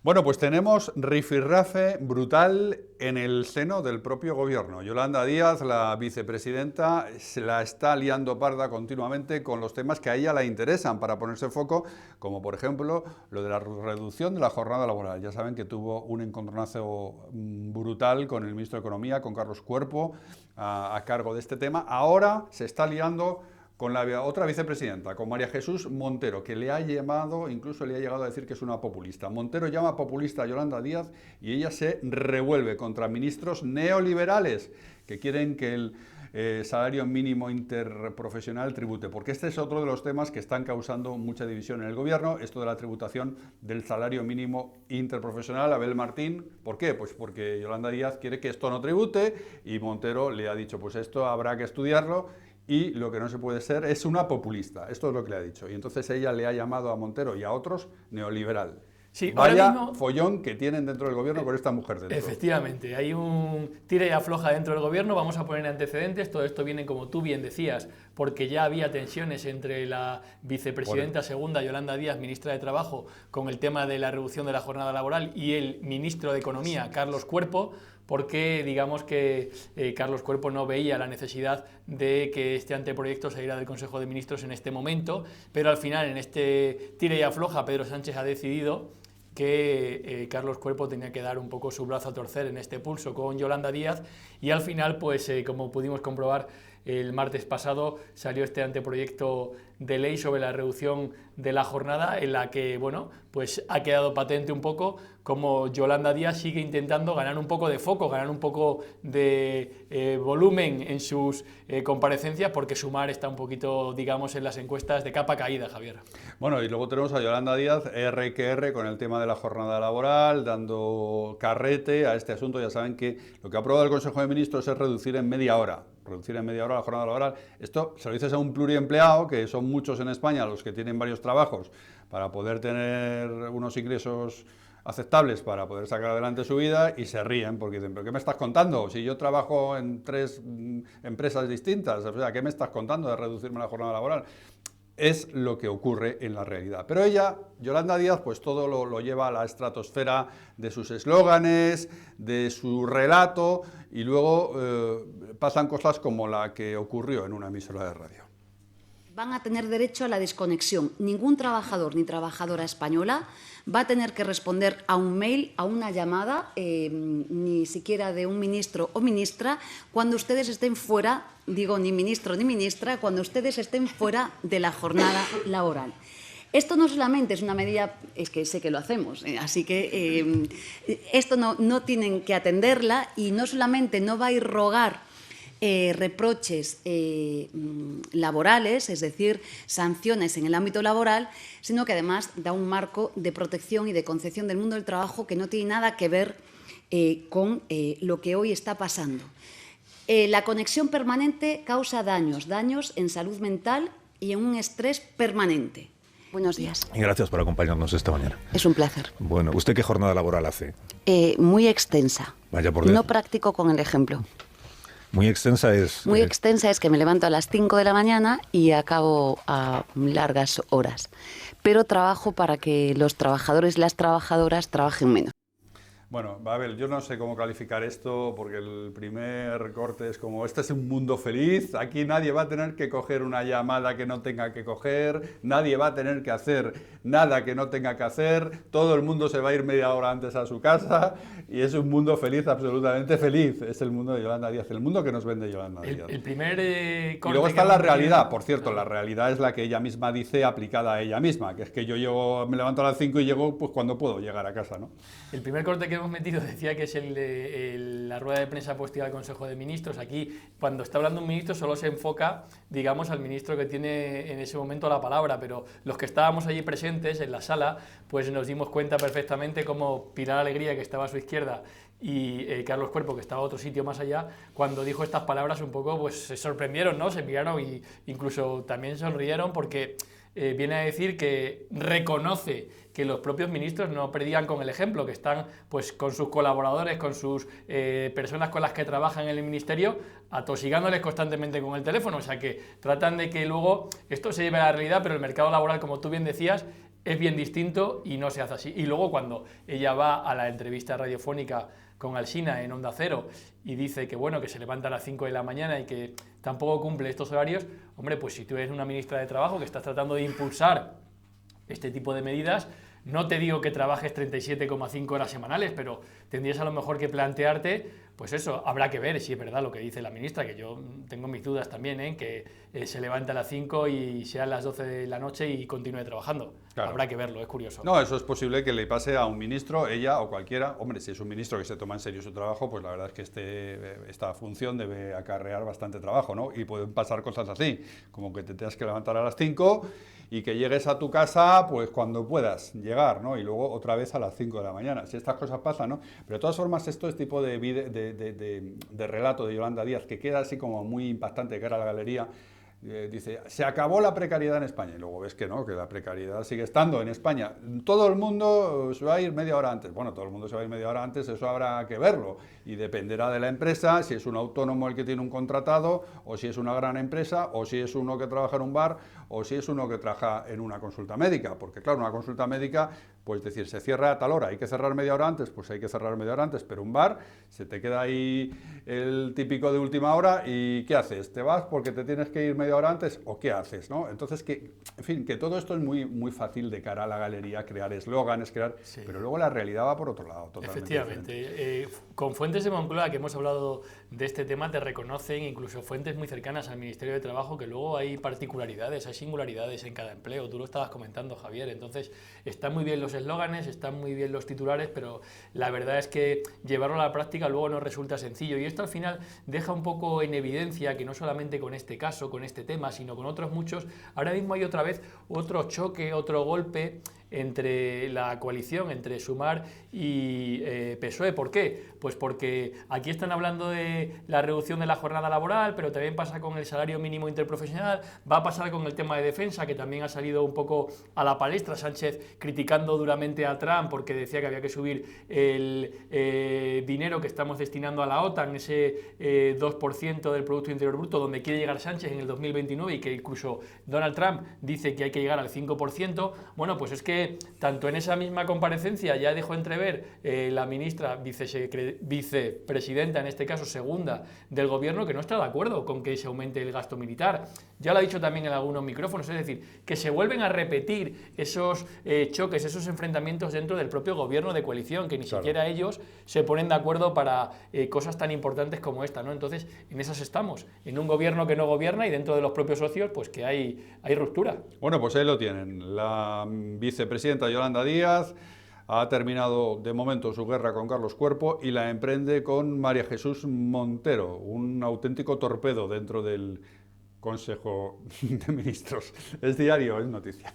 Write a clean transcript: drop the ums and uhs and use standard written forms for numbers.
Bueno, pues tenemos rifirrafe brutal en el seno del propio gobierno. Yolanda Díaz, la vicepresidenta, se la está liando parda continuamente con los temas que a ella le interesan para ponerse foco, como por ejemplo lo de la reducción de la jornada laboral. Ya saben que tuvo un encontronazo brutal con el ministro de Economía, con Carlos Cuerpo, a cargo de este tema. Ahora se está liando con la otra vicepresidenta, con María Jesús Montero, que le ha llamado, incluso le ha llegado a decir que es una populista. Montero llama populista a Yolanda Díaz y ella se revuelve contra ministros neoliberales que quieren que el salario mínimo interprofesional tribute, porque este es otro de los temas que están causando mucha división en el gobierno, esto de la tributación del salario mínimo interprofesional. Abel Martín, ¿por qué? Pues porque Yolanda Díaz quiere que esto no tribute y Montero le ha dicho, pues esto habrá que estudiarlo. Y lo que no se puede ser es una populista, esto es lo que le ha dicho. Y entonces ella le ha llamado a Montero y a otros neoliberal. Sí, vaya ahora mismo, follón que tienen dentro del gobierno con esta mujer dentro. Efectivamente, hay un tira y afloja dentro del gobierno. Vamos a poner antecedentes. Todo esto viene, como tú bien decías, porque ya había tensiones entre la vicepresidenta segunda, Yolanda Díaz, ministra de Trabajo, con el tema de la reducción de la jornada laboral, y el ministro de Economía, Carlos Cuerpo, porque digamos que Carlos Cuerpo no veía la necesidad de que este anteproyecto saliera del Consejo de Ministros en este momento, pero al final, en este tira y afloja, Pedro Sánchez ha decidido que Carlos Cuerpo tenía que dar un poco su brazo a torcer en este pulso con Yolanda Díaz, y al final, pues como pudimos comprobar el martes pasado, salió este anteproyecto de ley sobre la reducción de la jornada, en la que, bueno, pues ha quedado patente un poco como Yolanda Díaz sigue intentando ganar un poco de foco, ganar un poco de volumen en sus comparecencias, porque Sumar está un poquito, digamos, en las encuestas de capa caída, Javier. Bueno, y luego tenemos a Yolanda Díaz, R que R, con el tema de la jornada laboral, dando carrete a este asunto. Ya saben que lo que ha aprobado el Consejo de Ministros es reducir en media hora la jornada laboral. Esto se lo dices a un pluriempleado, que son muchos en España los que tienen varios trabajos para poder tener unos ingresos aceptables para poder sacar adelante su vida, y se ríen porque dicen, ¿pero qué me estás contando? Si yo trabajo en 3 empresas distintas, o sea, ¿qué me estás contando de reducirme la jornada laboral? Es lo que ocurre en la realidad. Pero ella, Yolanda Díaz, pues todo lo lleva a la estratosfera de sus eslóganes, de su relato, y luego pasan cosas como la que ocurrió en una emisora de radio. Van a tener derecho a la desconexión. Ningún trabajador ni trabajadora española va a tener que responder a un mail, a una llamada, ni siquiera de un ministro o ministra, cuando ustedes estén fuera, digo, ni ministro ni ministra, cuando ustedes estén fuera de la jornada laboral. Esto no solamente es una medida, es que sé que lo hacemos, así que esto no tienen que atenderla, y no solamente no va a irrogar reproches laborales, es decir, sanciones en el ámbito laboral, sino que además da un marco de protección y de concepción del mundo del trabajo que no tiene nada que ver con lo que hoy está pasando. La conexión permanente causa daños en salud mental y en un estrés permanente. Buenos días. Y gracias por acompañarnos esta mañana. Es un placer. Bueno, ¿usted qué jornada laboral hace? Muy extensa. Vaya por Dios. No practico con el ejemplo. Muy extensa es... Muy extensa es que me levanto a las 5 de la mañana y acabo a largas horas. Pero trabajo para que los trabajadores y las trabajadoras trabajen menos. Bueno, Babel, yo no sé cómo calificar esto, porque el primer corte es como, este es un mundo feliz, aquí nadie va a tener que coger una llamada que no tenga que coger, nadie va a tener que hacer nada que no tenga que hacer, todo el mundo se va a ir media hora antes a su casa, y es un mundo feliz, absolutamente feliz. Es el mundo de Yolanda Díaz, el mundo que nos vende Yolanda Díaz. El primer corte. Y luego está la realidad, por cierto, la realidad es la que ella misma dice, aplicada a ella misma, que es que yo me levanto a las 5 y llego pues cuando puedo llegar a casa, ¿no? El primer corte que hemos metido decía que es el de la rueda de prensa posterior al Consejo de Ministros. Aquí, cuando está hablando un ministro, solo se enfoca, digamos, al ministro que tiene en ese momento la palabra, pero los que estábamos allí presentes en la sala, pues nos dimos cuenta perfectamente cómo Pilar Alegría, que estaba a su izquierda, y Carlos Cuerpo, que estaba a otro sitio más allá, cuando dijo estas palabras un poco, pues se sorprendieron, ¿no? Se miraron y incluso también sonrieron, porque viene a decir que reconoce que los propios ministros no predican con el ejemplo, que están pues con sus colaboradores, con sus personas con las que trabajan en el ministerio, atosigándoles constantemente con el teléfono. O sea que tratan de que luego esto se lleve a la realidad, pero el mercado laboral, como tú bien decías, es bien distinto y no se hace así. Y luego cuando ella va a la entrevista radiofónica con Alsina en Onda Cero y dice que bueno, que se levanta a las 5 de la mañana y que tampoco cumple estos horarios, hombre, pues si tú eres una ministra de Trabajo que estás tratando de impulsar este tipo de medidas, no te digo que trabajes 37,5 horas semanales, pero tendrías a lo mejor que plantearte, pues eso, habrá que ver si es verdad lo que dice la ministra, que yo tengo mis dudas también, que se levanta a las 5 y sea a las 12 de la noche y continúe trabajando. Claro. Habrá que verlo, es curioso. No, eso es posible que le pase a un ministro, ella o cualquiera. Hombre, si es un ministro que se toma en serio su trabajo, pues la verdad es que esta función debe acarrear bastante trabajo, ¿no? Y pueden pasar cosas así, como que te tengas que levantar a las 5 y que llegues a tu casa pues cuando puedas llegar, ¿no? Y luego otra vez a las 5 de la mañana. Si estas cosas pasan, ¿no? Pero de todas formas esto es tipo de relato de Yolanda Díaz que queda así como muy impactante de cara a la galería. Dice, se acabó la precariedad en España. Y luego ves que no, que la precariedad sigue estando en España. Todo el mundo se va a ir media hora antes. Bueno, todo el mundo se va a ir media hora antes, eso habrá que verlo. Y dependerá de la empresa, si es un autónomo el que tiene un contratado, o si es una gran empresa, o si es uno que trabaja en un bar, o si es uno que trabaja en una consulta médica. Porque claro, una consulta médica, pues decir, se cierra a tal hora, hay que cerrar media hora antes, pues hay que cerrar media hora antes. Pero un bar, se te queda ahí el típico de última hora, ¿y qué haces? ¿Te vas porque te tienes que ir media hora antes o qué haces, ¿no? Entonces, en fin, que todo esto es muy fácil de cara a la galería, crear eslóganes, sí. Pero luego la realidad va por otro lado, totalmente. Efectivamente. Con fuentes de Moncloa que hemos hablado de este tema te reconocen, incluso fuentes muy cercanas al Ministerio de Trabajo, que luego hay particularidades, hay singularidades en cada empleo. Tú lo estabas comentando, Javier. Entonces, están muy bien los eslóganes, están muy bien los titulares, pero la verdad es que llevarlo a la práctica luego no resulta sencillo. Y esto al final deja un poco en evidencia que no solamente con este caso, con este tema, sino con otros muchos, ahora mismo hay otra vez otro choque, otro golpe entre la coalición, entre Sumar y PSOE. ¿Por qué? Pues porque aquí están hablando de la reducción de la jornada laboral, pero también pasa con el salario mínimo interprofesional, va a pasar con el tema de defensa, que también ha salido un poco a la palestra, Sánchez criticando duramente a Trump porque decía que había que subir el dinero que estamos destinando a la OTAN, ese 2% del Producto Interior Bruto, donde quiere llegar Sánchez en el 2029 y que incluso Donald Trump dice que hay que llegar al 5%. Bueno, pues es que tanto en esa misma comparecencia ya dejó entrever la ministra vicepresidenta, en este caso segunda, del gobierno, que no está de acuerdo con que se aumente el gasto militar. Ya lo ha dicho también en algunos micrófonos, es decir, que se vuelven a repetir esos choques, esos enfrentamientos dentro del propio gobierno de coalición, que ni siquiera ellos se ponen de acuerdo para cosas tan importantes como esta, ¿no? Entonces, en esas estamos, en un gobierno que no gobierna y dentro de los propios socios, pues que hay ruptura. Bueno, pues ahí lo tienen. La vicepresidenta Yolanda Díaz ha terminado de momento su guerra con Carlos Cuerpo y la emprende con María Jesús Montero, un auténtico torpedo dentro del Consejo de Ministros. Es diario, es noticia.